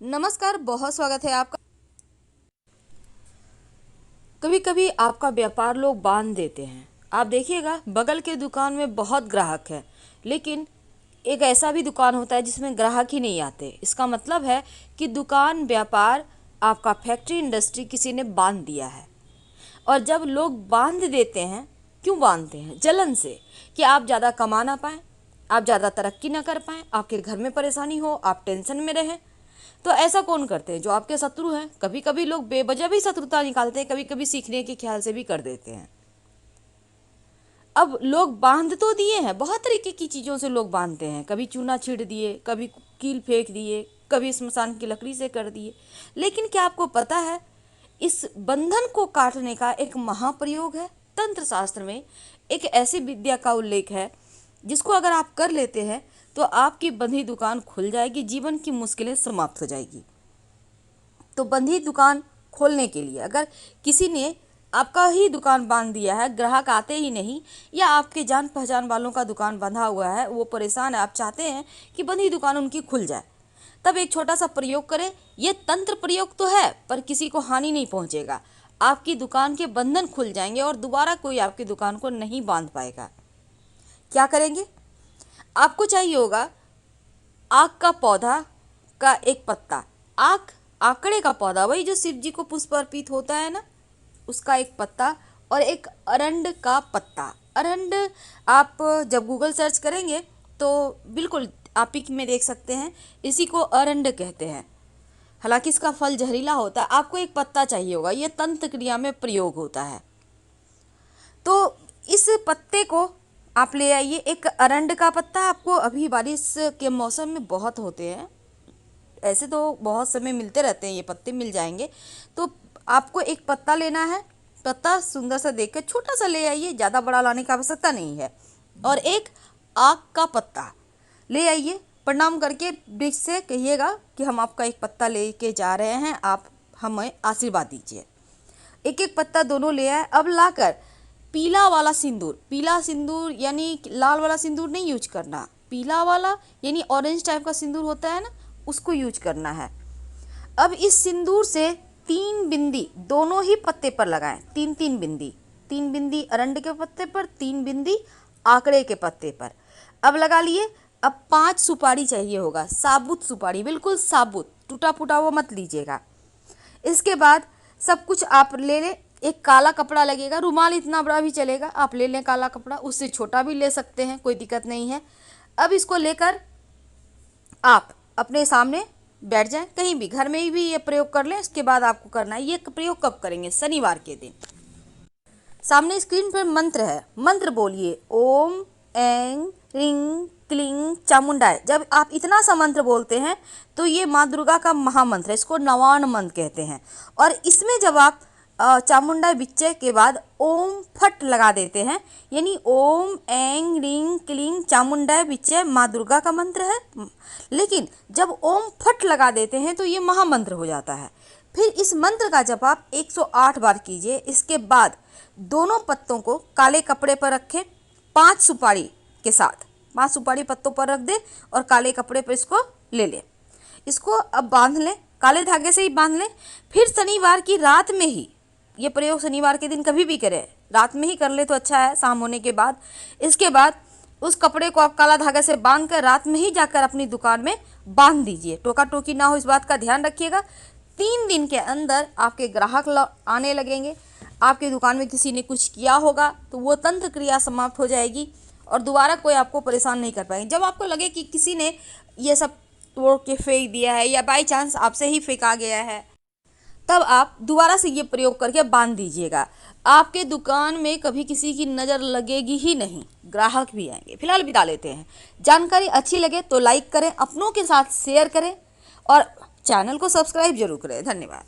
नमस्कार, बहुत स्वागत है आपका। कभी कभी आपका व्यापार लोग बांध देते हैं। आप देखिएगा बगल के दुकान में बहुत ग्राहक है, लेकिन एक ऐसा भी दुकान होता है जिसमें ग्राहक ही नहीं आते। इसका मतलब है कि दुकान व्यापार आपका फैक्ट्री इंडस्ट्री किसी ने बांध दिया है। और जब लोग बांध देते हैं, क्यों बांधते हैं? जलन से, कि आप ज़्यादा कमा ना पाएँ, आप ज़्यादा तरक्की ना कर पाएँ, आपके घर में परेशानी हो, आप टेंशन में रहें। तो ऐसा कौन करते हैं? जो आपके शत्रु हैं। कभी कभी लोग बेवजह भी शत्रुता निकालते हैं, कभी कभी सीखने के ख्याल से भी कर देते हैं। अब लोग बांध तो दिए हैं, बहुत तरीके की चीज़ों से लोग बांधते हैं। कभी चूना छीड़ दिए, कभी कील फेंक दिए, कभी स्मशान की लकड़ी से कर दिए। लेकिन क्या आपको पता है, इस बंधन को काटने का एक महाप्रयोग है। तंत्र शास्त्र में एक ऐसी विद्या का उल्लेख है जिसको अगर आप कर लेते हैं तो आपकी बंधी दुकान खुल जाएगी, जीवन की मुश्किलें समाप्त हो जाएगी। तो बंधी दुकान खोलने के लिए अगर किसी ने आपका ही दुकान बांध दिया है, ग्राहक आते ही नहीं, या आपके जान पहचान वालों का दुकान बंधा हुआ है, वो परेशान है, आप चाहते हैं कि बंधी दुकान उनकी खुल जाए, तब एक छोटा सा प्रयोग करें। ये तंत्र प्रयोग तो है, पर किसी को हानि नहीं पहुंचेगा। आपकी दुकान के बंधन खुल जाएंगे और दोबारा कोई आपकी दुकान को नहीं बांध पाएगा। क्या करेंगे? आपको चाहिए होगा आक का पौधा का एक पत्ता। आक आकड़े का पौधा, वही जो शिव जी को पुष्प अर्पित होता है ना, उसका एक पत्ता, और एक अरंड का पत्ता। अरंड आप जब गूगल सर्च करेंगे तो बिल्कुल आप ही में देख सकते हैं, इसी को अरंड कहते हैं। हालांकि इसका फल जहरीला होता है। आपको एक पत्ता चाहिए होगा, ये तंत्र क्रिया में प्रयोग होता है। तो इस पत्ते को आप ले आइए। एक अरंड का पत्ता आपको अभी बारिश के मौसम में बहुत होते हैं, ऐसे तो बहुत समय मिलते रहते हैं, ये पत्ते मिल जाएंगे। तो आपको एक पत्ता लेना है। पत्ता सुंदर सा देख कर छोटा सा ले आइए, ज़्यादा बड़ा लाने की आवश्यकता नहीं है। और एक आक का पत्ता ले आइए। प्रणाम करके वृक्ष से कहिएगा कि हम आपका एक पत्ता लेके जा रहे हैं, आप हमें आशीर्वाद दीजिए। एक एक पत्ता दोनों ले आए। अब लाकर पीला वाला सिंदूर, पीला सिंदूर यानी लाल वाला सिंदूर नहीं यूज करना, पीला वाला यानी ऑरेंज टाइप का सिंदूर होता है ना, उसको यूज करना है। अब इस सिंदूर से 3 बिंदी दोनों ही पत्ते पर लगाएं। 3 बिंदी, 3 बिंदी अरंड के पत्ते पर, 3 बिंदी आंकड़े के पत्ते पर। अब लगा लिए। अब 5 सुपारी चाहिए होगा, साबुत सुपारी, बिल्कुल साबुत, टूटा फूटा वो मत लीजिएगा। इसके बाद सब कुछ आप ले लें। एक काला कपड़ा लगेगा, रुमाल इतना बड़ा भी चलेगा, आप ले लें काला कपड़ा, उससे छोटा भी ले सकते हैं, कोई दिक्कत नहीं है। अब इसको लेकर आप अपने सामने बैठ जाएं, कहीं भी, घर में भी ये प्रयोग कर लें। इसके बाद आपको करना है, ये प्रयोग कब करेंगे? शनिवार के दिन। सामने स्क्रीन पर मंत्र है, मंत्र बोलिए, ओम ऐं ह्रीं क्लीं चामुंडाय। जब आप इतना सा मंत्र बोलते हैं तो ये माँ दुर्गा का महामंत्र है, इसको नवान मंत्र कहते हैं। और इसमें जब आप चामुंडाय बिच्चे के बाद ओम फट लगा देते हैं, यानी ओम ऐं ह्रीं क्लीं चामुंडाय बिच्चे माँ दुर्गा का मंत्र है। लेकिन जब ओम फट लगा देते हैं तो ये महामंत्र हो जाता है। फिर इस मंत्र का जप आप 108 बार कीजिए। इसके बाद दोनों पत्तों को काले कपड़े पर रखें, 5 सुपारी के साथ 5 सुपारी पत्तों पर रख दें और काले कपड़े पर इसको ले लें। इसको अब बांध लें, काले धागे से ही बांध लें। फिर शनिवार की रात में ही, ये प्रयोग शनिवार के दिन कभी भी करें, रात में ही कर ले तो अच्छा है, शाम होने के बाद। इसके बाद उस कपड़े को आप काला धागा से बांध कर रात में ही जाकर अपनी दुकान में बांध दीजिए। टोका टोकी ना हो, इस बात का ध्यान रखिएगा। 3 दिन के अंदर आपके ग्राहक आने लगेंगे। आपकी दुकान में किसी ने कुछ किया होगा तो वो तंत्र क्रिया समाप्त हो जाएगी और दोबारा कोई आपको परेशान नहीं कर पाएंगे। जब आपको लगे कि किसी ने ये सब तोड़ के फेंक दिया है या बाई चांस आपसे ही फेंका गया है, तब आप दोबारा से ये प्रयोग करके बांध दीजिएगा। आपके दुकान में कभी किसी की नज़र लगेगी ही नहीं, ग्राहक भी आएंगे। फिलहाल बिता लेते हैं। जानकारी अच्छी लगे तो लाइक करें, अपनों के साथ शेयर करें और चैनल को सब्सक्राइब जरूर करें। धन्यवाद।